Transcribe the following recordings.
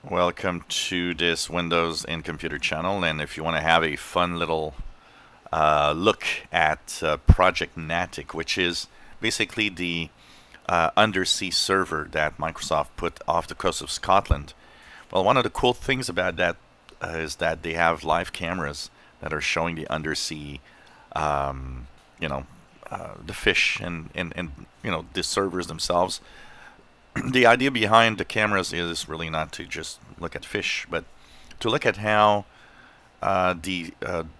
Welcome to this Windows and Computer channel, and if you want to have a fun little look at Project Natick, which is basically the undersea server that Microsoft put off the coast of Scotland. Well, one of the cool things about that is that they have live cameras that are showing the undersea, um, you know, the fish and the servers themselves. The idea behind the cameras is really not to just look at fish, but to look at how the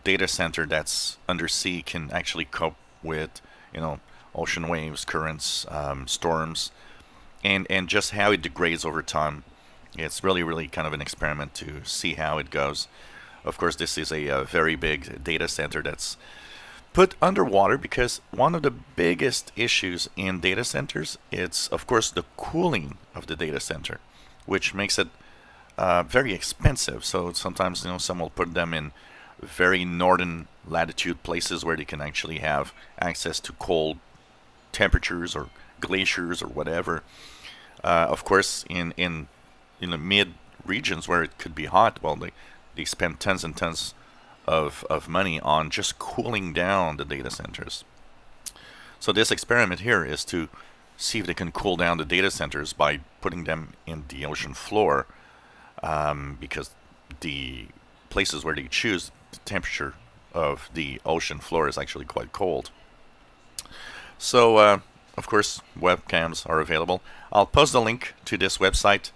data center that's undersea can actually cope with, ocean waves, currents, storms, and just how it degrades over time. It's really kind of an experiment to see how it goes. Of course, this is a very big data center that's put underwater because one of the biggest issues in data centers it's of course the cooling of the data center, which makes it very expensive. So sometimes some will put them in very northern latitude places where they can actually have access to cold temperatures or glaciers or whatever. Of course, in the mid regions where it could be hot, well, they spend tons and tons of money on just cooling down the data centers. So this experiment here is to see if they can cool down the data centers by putting them in the ocean floor, because the places where they choose, the temperature of the ocean floor is actually quite cold. So, of course, webcams are available. I'll post the link to this website.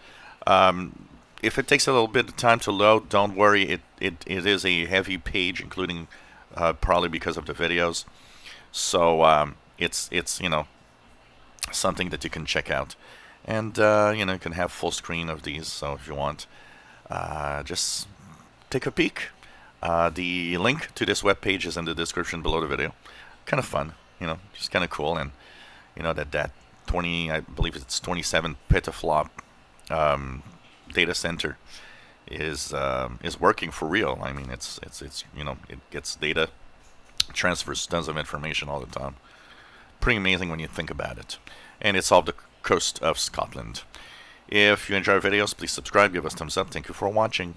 If it takes a little bit of time to load, don't worry. It is a heavy page, including probably because of the videos. So it's something that you can check out, and you can have full screen of these. So if you want, just take a peek. The link to this web page is in the description below the video. Kind of fun, just kind of cool, and that 20, I believe it's 27 petaflop data center is working for real. I mean, it's it gets data, transfers tons of information all the time. Pretty amazing when you think about it. And it's off the coast of Scotland. If you enjoy our videos, please subscribe, give us a thumbs up. Thank you for watching.